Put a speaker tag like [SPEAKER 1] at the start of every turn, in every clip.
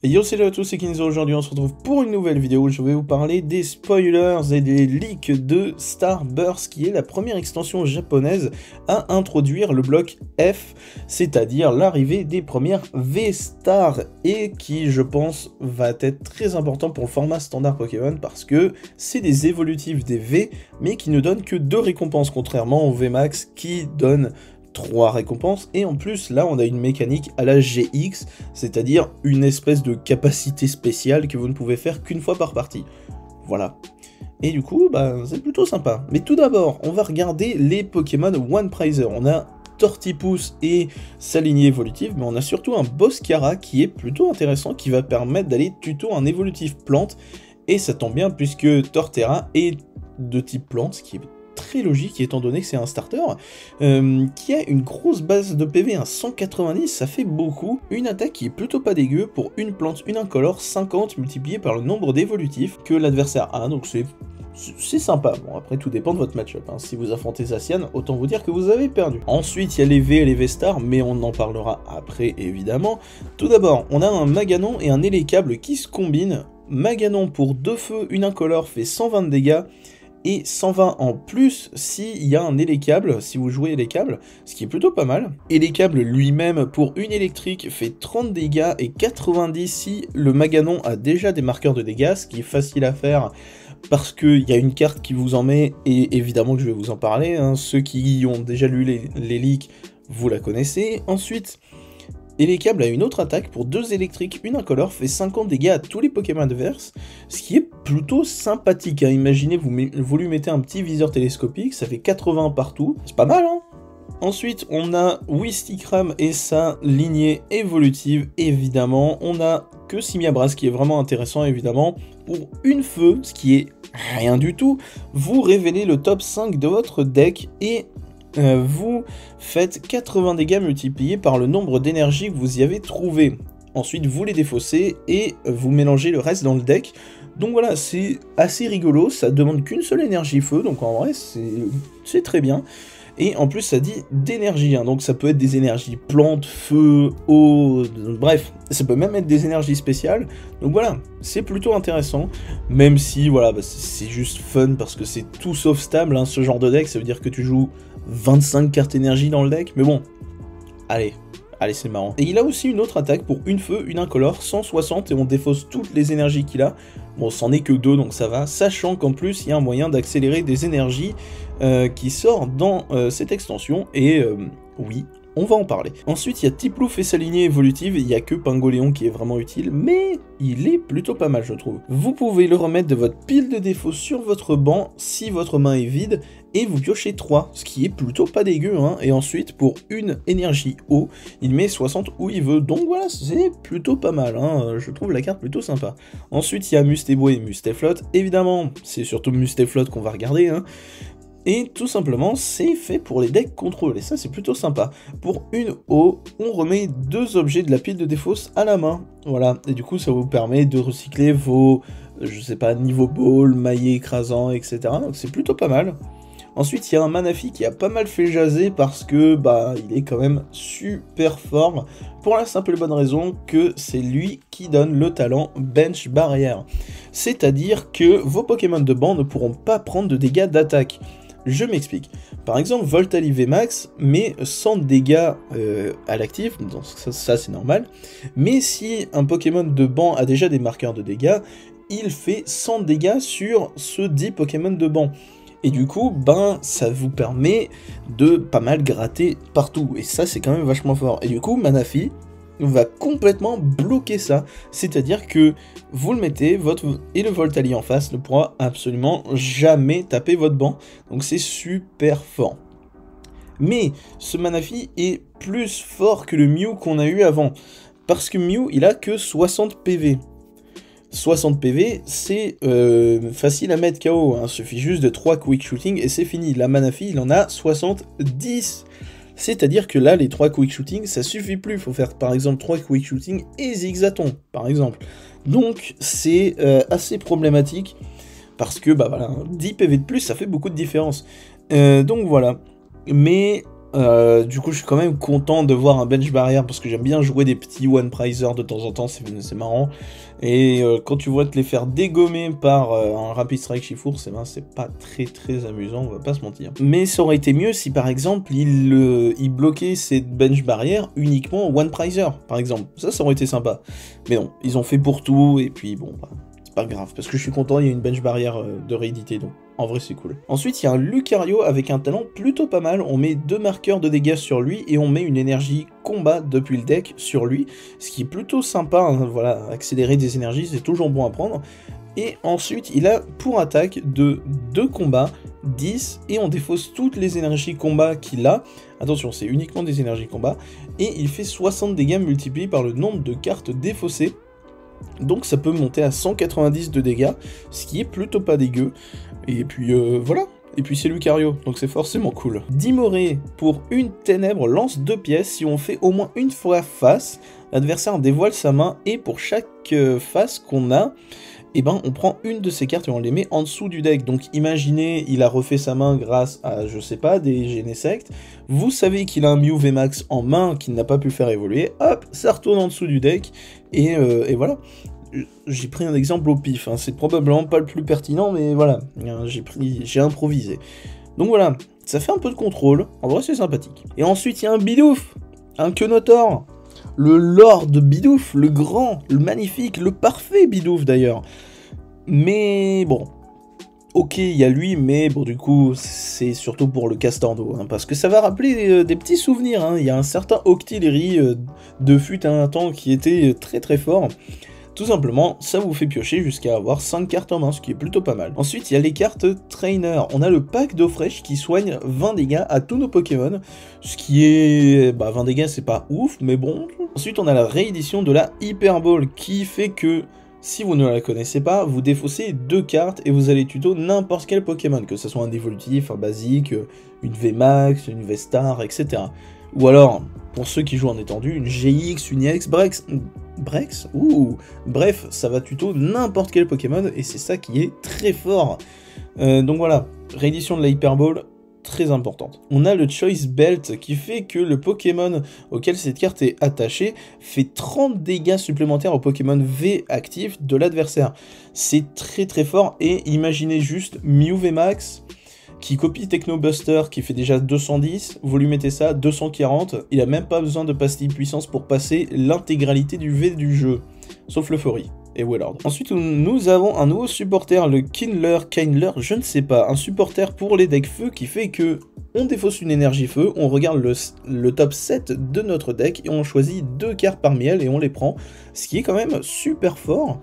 [SPEAKER 1] Et yo, salut à tous, c'est Kinzo. Aujourd'hui on se retrouve pour une nouvelle vidéo où je vais vous parler des spoilers et des leaks de Starburst, qui est la première extension japonaise à introduire le bloc F, c'est-à-dire l'arrivée des premières V-Stars, et qui, je pense, va être très important pour le format standard Pokémon, parce que c'est des évolutifs des V, mais qui ne donnent que 2 récompenses, contrairement au VMAX qui donne 3 récompenses, et en plus là on a une mécanique à la GX, c'est-à-dire une espèce de capacité spéciale que vous ne pouvez faire qu'une fois par partie. Voilà. Et du coup, c'est plutôt sympa. Mais tout d'abord, on va regarder les Pokémon One Prizer. On a Tortipousse et sa lignée évolutive, mais on a surtout un Boscara qui est plutôt intéressant, qui va permettre d'aller tuto un évolutif plante, et ça tombe bien puisque Torterra est de type plante, ce qui est très logique étant donné que c'est un starter qui a une grosse base de PV, 190, ça fait beaucoup, une attaque qui est plutôt pas dégueu pour une plante, une incolore, 50 multiplié par le nombre d'évolutifs que l'adversaire a, donc c'est sympa. Bon, après tout dépend de votre match-up, si vous affrontez Zacian, autant vous dire que vous avez perdu. Ensuite il y a les V et les V-Stars, mais on en parlera après évidemment. Tout d'abord, on a un Maganon et un Élécable qui se combinent. Maganon pour 2 feux, une incolore fait 120 de dégâts, et 120 en plus s'il y a un Élécable, si vous jouez Élécable, ce qui est plutôt pas mal. Élécable lui-même pour une électrique fait 30 dégâts et 90 si le Maganon a déjà des marqueurs de dégâts, ce qui est facile à faire parce qu'il y a une carte qui vous en met, et évidemment que je vais vous en parler, ceux qui ont déjà lu les leaks, vous la connaissez. Ensuite, Élécable a une autre attaque pour 2 électriques, une incolore, fait 50 dégâts à tous les Pokémon adverses, ce qui est plutôt sympathique. Imaginez, vous lui mettez un petit viseur télescopique, ça fait 80 partout, c'est pas mal, hein. Ensuite, on a Wistikram et sa lignée évolutive, évidemment. On a que Simiabras, qui est vraiment intéressant, évidemment. Pour une feu, ce qui est rien du tout, vous révélez le top 5 de votre deck, et vous faites 80 dégâts multipliés par le nombre d'énergie que vous y avez trouvé. Ensuite, vous les défaussez et vous mélangez le reste dans le deck. Donc voilà, c'est assez rigolo, ça demande qu'une seule énergie feu, donc en vrai, c'est très bien. Et en plus, ça dit d'énergie, donc ça peut être des énergies plantes, feu, eau, bref, ça peut même être des énergies spéciales. Donc voilà, c'est plutôt intéressant, même si, voilà, c'est juste fun, parce que c'est tout sauf stable, ce genre de deck, ça veut dire que tu joues 25 cartes énergie dans le deck, mais bon, allez, c'est marrant. Et il a aussi une autre attaque pour une feu, une incolore, 160, et on défausse toutes les énergies qu'il a. Bon, c'en est que 2, donc ça va, sachant qu'en plus, il y a un moyen d'accélérer des énergies qui sort dans cette extension, et oui, on va en parler. Ensuite, il y a Tiplouf et sa lignée évolutive, il n'y a que Pingoléon qui est vraiment utile, mais il est plutôt pas mal, je trouve. Vous pouvez le remettre de votre pile de défauts sur votre banc si votre main est vide, et vous piochez 3, ce qui est plutôt pas dégueu, Et ensuite, pour une énergie eau, il met 60 où il veut, donc voilà, c'est plutôt pas mal, je trouve la carte plutôt sympa. Ensuite, il y a Mustébou et Mustéflotte, évidemment, c'est surtout Mustéflotte qu'on va regarder, Et tout simplement, c'est fait pour les decks contrôle, et ça c'est plutôt sympa. Pour une eau, on remet 2 objets de la pile de défausse à la main, voilà, et du coup ça vous permet de recycler vos, je sais pas, niveau ball, maillet écrasant, etc. Donc c'est plutôt pas mal. Ensuite, il y a un Manaphy qui a pas mal fait jaser parce que, il est quand même super fort, pour la simple et bonne raison que c'est lui qui donne le talent Bench Barrière. C'est-à-dire que vos Pokémon de banc ne pourront pas prendre de dégâts d'attaque. Je m'explique. Par exemple, Voltali VMAX met 100 dégâts à l'actif, donc ça c'est normal, mais si un Pokémon de banc a déjà des marqueurs de dégâts, il fait 100 dégâts sur ce 10 Pokémon de banc. Et du coup, ça vous permet de pas mal gratter partout, et ça c'est quand même vachement fort. Et du coup, Manaphy va complètement bloquer ça, c'est-à-dire que vous le mettez, et le Voltali en face ne pourra absolument jamais taper votre banc, donc c'est super fort. Mais ce Manaphy est plus fort que le Mew qu'on a eu avant, parce que Mew il a que 60 PV. 60 PV, c'est facile à mettre KO, suffit juste de 3 quick shooting et c'est fini. La Manaphy il en a 70. C'est-à-dire que là, les 3 quick shooting, ça suffit plus. Il faut faire par exemple 3 quick shooting et zigzaton, par exemple. Donc c'est assez problématique, parce que 10 PV de plus, ça fait beaucoup de différence. Donc voilà. Mais Du coup, je suis quand même content de voir un bench barrière parce que j'aime bien jouer des petits one prizer de temps en temps, c'est marrant. Et quand tu vois te les faire dégommer par un Rapid Strike Shifour, c'est pas très amusant, on va pas se mentir. Mais ça aurait été mieux si par exemple il bloquait ces bench barrières uniquement one prizer, par exemple. Ça aurait été sympa. Mais non, ils ont fait pour tout et puis bon, bah, c'est pas grave parce que je suis content, il y a une bench barrière de réédité donc. En vrai, c'est cool. Ensuite, il y a un Lucario avec un talent plutôt pas mal. On met 2 marqueurs de dégâts sur lui et on met une énergie combat depuis le deck sur lui. Ce qui est plutôt sympa, hein, voilà, accélérer des énergies, c'est toujours bon à prendre. Et ensuite, il a pour attaque de 2 combats, 10, et on défausse toutes les énergies combat qu'il a. Attention, c'est uniquement des énergies combat. Et il fait 60 dégâts multipliés par le nombre de cartes défaussées. Donc ça peut monter à 190 de dégâts, ce qui est plutôt pas dégueu. Et puis voilà. Et puis c'est Lucario, donc c'est forcément cool. Dimoré, pour une ténèbre, lance 2 pièces. Si on fait au moins une fois face, l'adversaire dévoile sa main. Et pour chaque face qu'on a, eh ben, on prend une de ces cartes et on les met en dessous du deck. Donc imaginez, il a refait sa main grâce à, je sais pas, des Genesect. Vous savez qu'il a un Mew VMAX en main qu'il n'a pas pu faire évoluer. Hop, ça retourne en dessous du deck. Et voilà. J'ai pris un exemple au pif. Hein. C'est probablement pas le plus pertinent, mais voilà. J'ai improvisé. Donc voilà, ça fait un peu de contrôle. En vrai, c'est sympathique. Et ensuite, il y a un Bidoof. Un Quenotor. Le Lord Bidoof, le grand, le magnifique, le parfait Bidoof d'ailleurs. Mais bon, ok, il y a lui, mais bon, du coup, c'est surtout pour le Castordo, hein, parce que ça va rappeler des petits souvenirs. Hein. Il y a un certain Octillery de fut un temps qui était très fort. Tout simplement, ça vous fait piocher jusqu'à avoir 5 cartes en main, ce qui est plutôt pas mal. Ensuite, il y a les cartes Trainer. On a le pack d'eau fraîche qui soigne 20 dégâts à tous nos Pokémon, ce qui est... Bah, 20 dégâts, c'est pas ouf, mais bon. Ensuite, on a la réédition de la Hyper Ball, qui fait que, si vous ne la connaissez pas, vous défaussez 2 cartes et vous allez tuto n'importe quel Pokémon, que ce soit un évolutif, un basique, une VMAX, une V-Star, etc. Ou alors, pour ceux qui jouent en étendu, une GX, une EX, Brex. Ouh. Bref, ça va tuto n'importe quel Pokémon, et c'est ça qui est très fort. Donc voilà, réédition de la Hyper Ball, très importante. On a le Choice Belt, qui fait que le Pokémon auquel cette carte est attachée fait 30 dégâts supplémentaires au Pokémon V actif de l'adversaire. C'est très fort, et imaginez juste Mew VMAX, qui copie Techno Buster qui fait déjà 210, vous lui mettez ça, 240, il a même pas besoin de pastille puissance pour passer l'intégralité du V du jeu, sauf l'Euphorie et Wellord. Ensuite, nous avons un nouveau supporter, le Kindler, je ne sais pas, un supporter pour les decks feu qui fait que on défausse une énergie feu, on regarde le top 7 de notre deck et on choisit 2 cartes parmi elles et on les prend, ce qui est quand même super fort.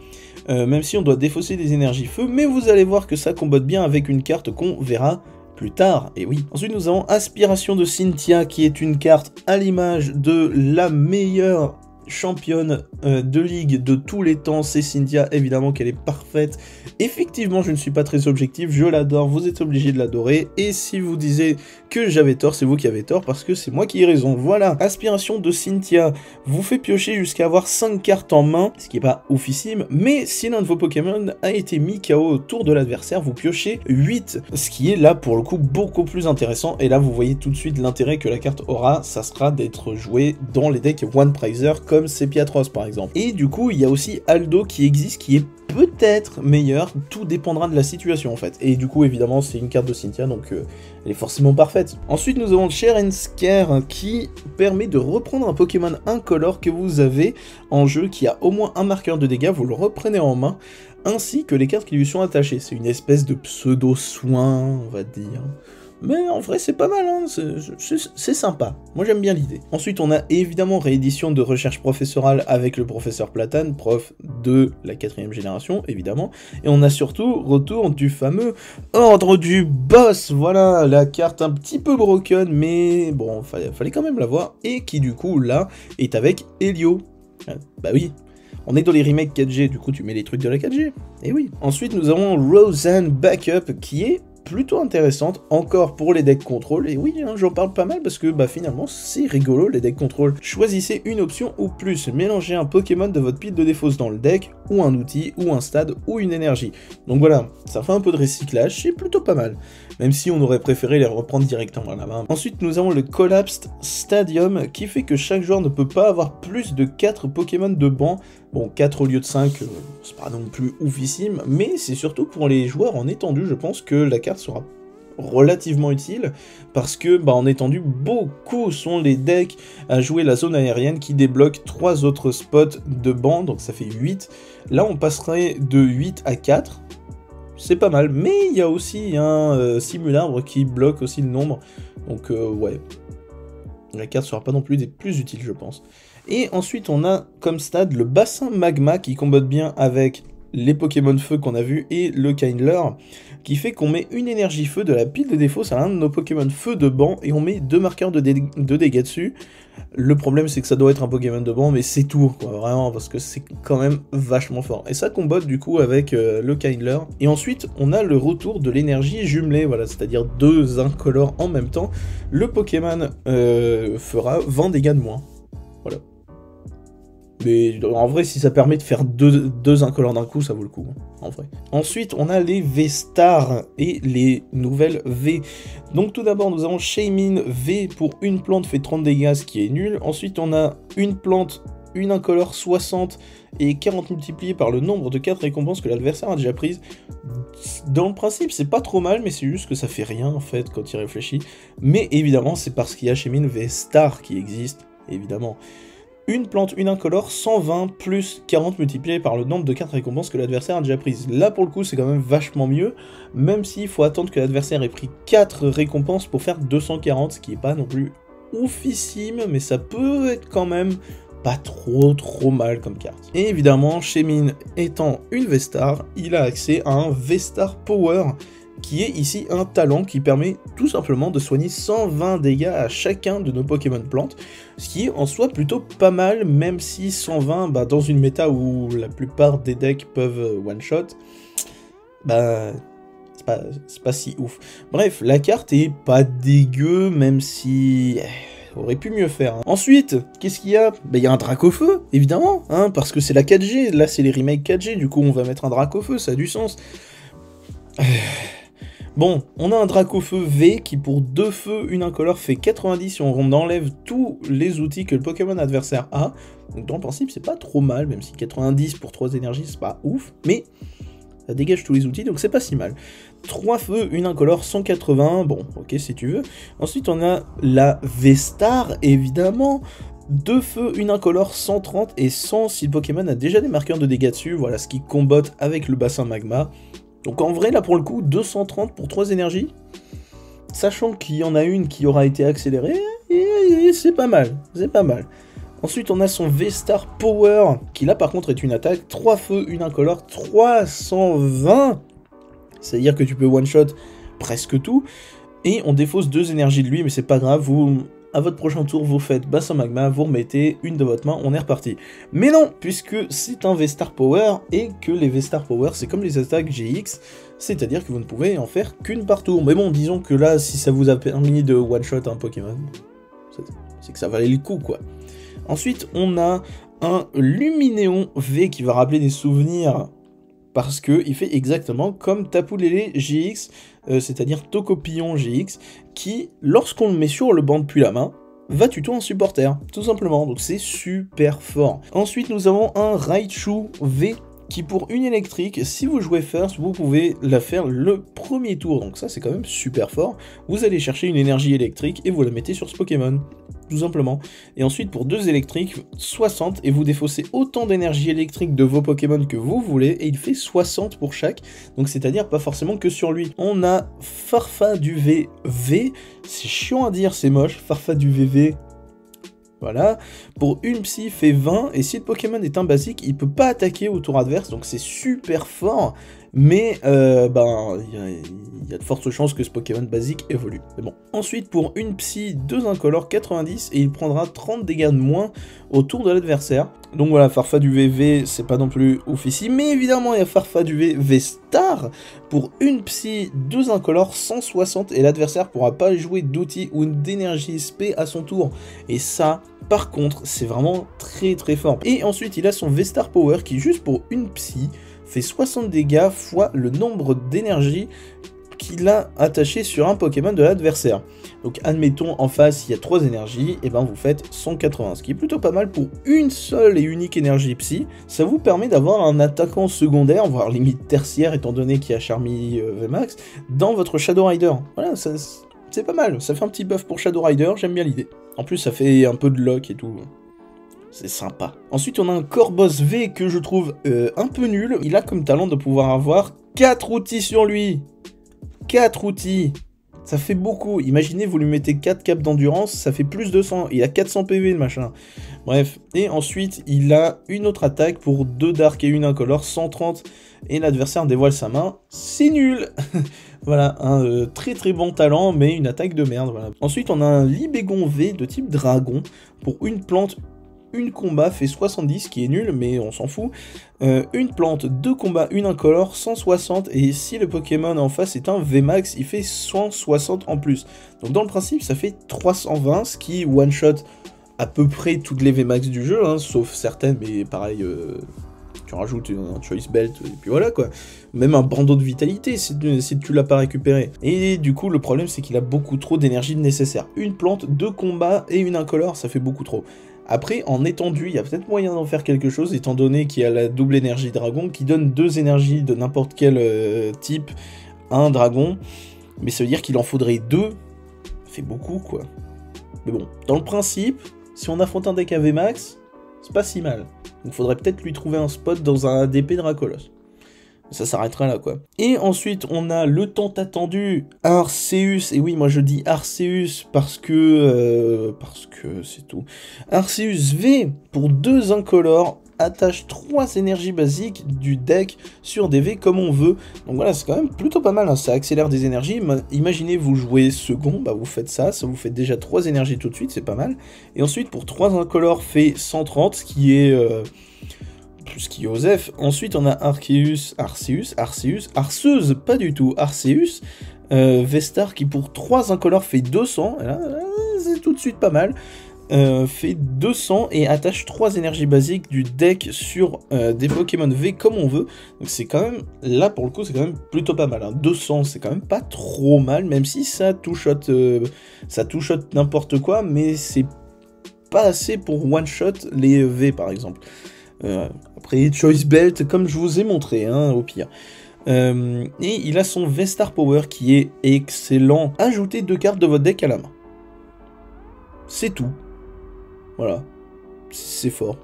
[SPEAKER 1] Même si on doit défausser des énergies feu, mais vous allez voir que ça combote bien avec une carte qu'on verra plus tard, et oui. Ensuite nous avons Aspiration de Cynthia, qui est une carte à l'image de la meilleure championne de ligue de tous les temps, c'est Cynthia, évidemment qu'elle est parfaite. Effectivement, je ne suis pas très objectif, je l'adore, vous êtes obligés de l'adorer, et si vous disiez que j'avais tort, c'est vous qui avez tort, parce que c'est moi qui ai raison. Voilà, Aspiration de Cynthia vous fait piocher jusqu'à avoir 5 cartes en main, ce qui est pas oufissime, mais si l'un de vos Pokémon a été mis KO au tour de l'adversaire, vous piochez 8, ce qui est là pour le coup beaucoup plus intéressant, et là vous voyez tout de suite l'intérêt que la carte aura, ça sera d'être joué dans les decks One Prizer, comme Sepiatros par exemple. Et du coup, il y a aussi Aldo qui existe, qui est peut-être meilleur, tout dépendra de la situation en fait. Et du coup, évidemment, c'est une carte de Cynthia, donc elle est forcément parfaite. Ensuite, nous avons Share and Scare, qui permet de reprendre un Pokémon incolore que vous avez en jeu, qui a au moins un marqueur de dégâts, vous le reprenez en main, ainsi que les cartes qui lui sont attachées. C'est une espèce de pseudo-soin, on va dire. Mais en vrai, c'est pas mal, hein. C'est sympa. Moi, j'aime bien l'idée. Ensuite, on a évidemment réédition de recherche professorale avec le professeur Platane, prof de la 4ème génération, évidemment. Et on a surtout retour du fameux Ordre du Boss. Voilà, la carte un petit peu broken, mais bon, fallait quand même la voir. Et qui, du coup, là, est avec Helio. Bah oui. On est dans les remakes 4G, du coup tu mets les trucs de la 4G. Et oui. Ensuite nous avons Roseanne Backup, qui est plutôt intéressante, encore pour les decks contrôle, et oui, hein, j'en parle pas mal parce que bah, finalement c'est rigolo les decks contrôle. Choisissez une option ou plus, mélangez un Pokémon de votre pile de défausse dans le deck, ou un outil, ou un stade, ou une énergie. Donc voilà, ça fait un peu de recyclage, c'est plutôt pas mal, même si on aurait préféré les reprendre directement à la main. Ensuite nous avons le Collapsed Stadium, qui fait que chaque joueur ne peut pas avoir plus de 4 Pokémon de banc. Bon, 4 au lieu de 5, c'est pas non plus oufissime, mais c'est surtout pour les joueurs en étendue, je pense que la carte sera relativement utile, parce que bah, en étendue, beaucoup sont les decks à jouer la zone aérienne qui débloquent 3 autres spots de banc, donc ça fait 8. Là, on passerait de 8 à 4, c'est pas mal, mais il y a aussi un simularbre qui bloque aussi le nombre, donc ouais, la carte sera pas non plus des plus utiles, je pense. Et ensuite, on a comme stade le bassin magma qui combotte bien avec les Pokémon feu qu'on a vu et le Kindler, qui fait qu'on met une énergie feu de la pile de défausse à l'un de nos Pokémon feu de banc et on met 2 marqueurs de dégâts dessus. Le problème, c'est que ça doit être un Pokémon de banc, mais c'est tout, quoi, vraiment, parce que c'est quand même vachement fort. Et ça combotte du coup avec le Kindler. Et ensuite, on a le retour de l'énergie jumelée, voilà, c'est-à-dire 2 incolores en même temps. Le Pokémon fera 20 dégâts de moins. Voilà. Mais en vrai, si ça permet de faire deux incolores d'un coup, ça vaut le coup, hein, en vrai. Ensuite, on a les V-Stars et les nouvelles V. Donc tout d'abord, nous avons Shaymin V pour une plante fait 30 dégâts, ce qui est nul. Ensuite, on a une plante, une incolore 60 et 40 multiplié par le nombre de 4 récompenses que l'adversaire a déjà prises. Dans le principe, c'est pas trop mal, mais c'est juste que ça fait rien, en fait, quand il réfléchit. Mais évidemment, c'est parce qu'il y a Shaymin V-Star qui existe, évidemment. Une plante, une incolore, 120 plus 40 multiplié par le nombre de 4 récompenses que l'adversaire a déjà prises. Là, pour le coup, c'est quand même vachement mieux, même s'il faut attendre que l'adversaire ait pris 4 récompenses pour faire 240, ce qui est pas non plus oufissime, mais ça peut être quand même pas trop mal comme carte. Et évidemment, Shaymin étant une V-Star, il a accès à un V-Star Power, qui est ici un talent qui permet tout simplement de soigner 120 dégâts à chacun de nos Pokémon plantes, ce qui est en soi plutôt pas mal, même si 120, bah, dans une méta où la plupart des decks peuvent one-shot, bah, c'est pas si ouf. Bref, la carte est pas dégueu, même si aurait pu mieux faire. Hein. Ensuite, qu'est-ce qu'il y a? Bah, il y a un Dracofeu, évidemment, hein, parce que c'est la 4G, là c'est les remakes 4G, du coup on va mettre un Dracofeu, ça a du sens. Bon, on a un Dracofeu V qui pour 2 feux, une incolore fait 90 si on enlève tous les outils que le Pokémon adversaire a. Donc dans le principe c'est pas trop mal, même si 90 pour 3 énergies c'est pas ouf, mais ça dégage tous les outils donc c'est pas si mal. 3 feux, une incolore, 180, bon ok si tu veux. Ensuite on a la V-Star évidemment. 2 feux, une incolore, 130 et 100 si le Pokémon a déjà des marqueurs de dégâts dessus, voilà ce qui combotte avec le bassin magma. Donc en vrai, là pour le coup, 230 pour 3 énergies, sachant qu'il y en a une qui aura été accélérée, et c'est pas mal, c'est pas mal. Ensuite, on a son V-Star Power, qui là par contre est une attaque, 3 feux, une incolore, 320, c'est-à-dire que tu peux one-shot presque tout, et on défausse 2 énergies de lui, mais c'est pas grave, à votre prochain tour, vous faites bassin magma, vous remettez une de votre main, on est reparti. Mais non, puisque c'est un V-Star Power, et que les V-Star Power, c'est comme les attaques GX, c'est-à-dire que vous ne pouvez en faire qu'une par tour. Mais bon, disons que là, si ça vous a permis de one-shot un Pokémon, c'est que ça valait le coup, quoi. Ensuite, on a un Luminéon V qui va rappeler des souvenirs, parce qu'il fait exactement comme Tapu Lele GX, c'est-à-dire Tocopillon GX, qui, lorsqu'on le met sur le banc depuis la main, va tuto un supporter, tout simplement, donc c'est super fort. Ensuite, nous avons un Raichu V, qui pour une électrique, si vous jouez first, vous pouvez la faire le premier tour, donc ça c'est quand même super fort. Vous allez chercher une énergie électrique et vous la mettez sur ce Pokémon, tout simplement. Et ensuite pour 2 électriques, 60, et vous défaussez autant d'énergie électrique de vos Pokémon que vous voulez, et il fait 60 pour chaque, donc c'est-à-dire pas forcément que sur lui. On a Farfaduv V, c'est chiant à dire, c'est moche, Farfaduv. Voilà, pour une psy fait 20, et si le Pokémon est un basique, il peut pas attaquer au tour adverse, donc c'est super fort. mais il y a de fortes chances que ce Pokémon basique évolue. Mais bon. Ensuite, pour une Psy, 2 incolores, 90, et il prendra 30 dégâts de moins au tour de l'adversaire. Donc voilà, Farfaduvé V, c'est pas non plus ouf ici, mais évidemment, il y a Farfaduvé V-Star. Pour une Psy, 2 incolores, 160, et l'adversaire pourra pas jouer d'outils ou d'énergie SP à son tour. Et ça, par contre, c'est vraiment très très fort. Et ensuite, il a son V-Star Power qui, juste pour une Psy, fait 60 dégâts fois le nombre d'énergie qu'il a attaché sur un Pokémon de l'adversaire. Donc admettons en face il y a 3 énergies, et ben vous faites 180, ce qui est plutôt pas mal pour une seule et unique énergie Psy. Ça vous permet d'avoir un attaquant secondaire, voire limite tertiaire étant donné qu'il y a Charmy VMAX, dans votre Shadow Rider. Voilà, c'est pas mal, ça fait un petit buff pour Shadow Rider, j'aime bien l'idée. En plus ça fait un peu de lock et tout. C'est sympa. Ensuite, on a un Corboss V que je trouve un peu nul. Il a comme talent de pouvoir avoir 4 outils sur lui. 4 outils. Ça fait beaucoup. Imaginez, vous lui mettez 4 capes d'endurance, ça fait plus de 100. Il a 400 PV, le machin. Bref. Et ensuite, il a une autre attaque pour 2 Dark et une Incolore, 130. Et l'adversaire dévoile sa main. C'est nul. Voilà, un très très bon talent, mais une attaque de merde. Voilà. Ensuite, on a un Libégon V de type dragon pour une plante. Une combat fait 70, qui est nul, mais on s'en fout. Une plante, 2 combats, une incolore, 160. Et si le Pokémon en face est un VMAX, il fait 160 en plus. Donc dans le principe, ça fait 320, ce qui one-shot à peu près toutes les VMAX du jeu, hein, sauf certaines, mais pareil, tu rajoutes un Choice Belt, et puis voilà quoi. Même un bandeau de vitalité si tu l'as pas récupéré. Et du coup, le problème, c'est qu'il a beaucoup trop d'énergie nécessaire. Une plante, 2 combats et une incolore, ça fait beaucoup trop. Après, en étendu, il y a peut-être moyen d'en faire quelque chose, étant donné qu'il y a la double énergie dragon, qui donne 2 énergies de n'importe quel type à un dragon. Mais ça veut dire qu'il en faudrait 2. Ça fait beaucoup, quoi. Mais bon, dans le principe, si on affronte un deck AV Max, c'est pas si mal. Donc il faudrait peut-être lui trouver un spot dans un ADP Dracolos. Ça s'arrêtera là, quoi. Et ensuite, on a le tant attendu Arceus. Et oui, moi je dis Arceus parce que c'est tout. Arceus V pour 2 incolores, attache 3 énergies basiques du deck sur des V comme on veut. Donc voilà, c'est quand même plutôt pas mal, hein. Ça accélère des énergies. Imaginez, vous jouez second, bah vous faites ça vous fait déjà 3 énergies tout de suite, c'est pas mal. Et ensuite, pour 3 incolores, fait 130, ce qui est Osef. Ensuite, on a Arceus, Arceus, pas du tout, Arceus, V-Star qui pour 3 incolores fait 200, là, c'est tout de suite pas mal, fait 200 et attache 3 énergies basiques du deck sur des Pokémon V comme on veut. Donc c'est quand même, là pour le coup, c'est quand même plutôt pas mal, hein. 200, c'est quand même pas trop mal, même si ça two-shot n'importe quoi, mais c'est pas assez pour one-shot les V par exemple. Après, Choice Belt, comme je vous ai montré, hein, au pire. Et il a son V-Star Power qui est excellent. Ajoutez 2 cartes de votre deck à la main. C'est tout. Voilà. C'est fort.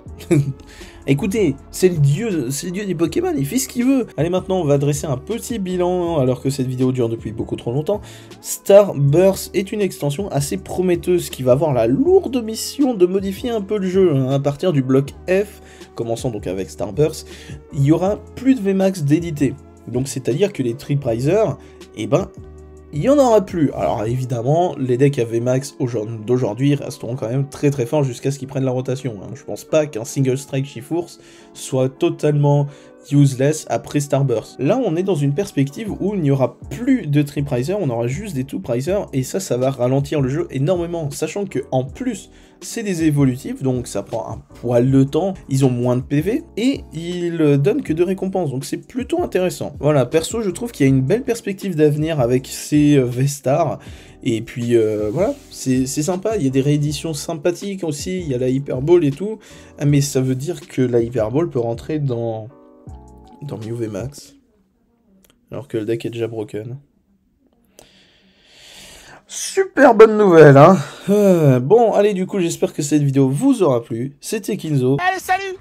[SPEAKER 1] Écoutez, c'est le dieu des Pokémon, il fait ce qu'il veut. Allez, maintenant, on va dresser un petit bilan, alors que cette vidéo dure depuis beaucoup trop longtemps. Starburst est une extension assez prometteuse qui va avoir la lourde mission de modifier un peu le jeu. Hein. À partir du bloc F, commençant donc avec Starburst, il y aura plus de VMAX d'édité. Donc, c'est-à-dire que les Triprisers, eh ben, il n'y en aura plus. Alors évidemment, les decks à VMAX d'aujourd'hui resteront quand même très très forts jusqu'à ce qu'ils prennent la rotation. Hein. Je pense pas qu'un Single Strike Shiforce soit totalement useless après Starburst. Là, on est dans une perspective où il n'y aura plus de Tripriser, on aura juste des Two-Priser, et ça va ralentir le jeu énormément, sachant que en plus, c'est des évolutifs, donc ça prend un poil de temps, ils ont moins de PV, et ils donnent que 2 récompenses, donc c'est plutôt intéressant. Voilà, perso, je trouve qu'il y a une belle perspective d'avenir avec ces V-Stars, et puis voilà, c'est sympa, il y a des rééditions sympathiques aussi, il y a la Hyper Ball et tout, mais ça veut dire que la Hyper Ball peut rentrer dans Mew VMAX, alors que le deck est déjà broken. Super bonne nouvelle, hein. Bon, allez, du coup, j'espère que cette vidéo vous aura plu. C'était Kinzo.
[SPEAKER 2] Allez, salut!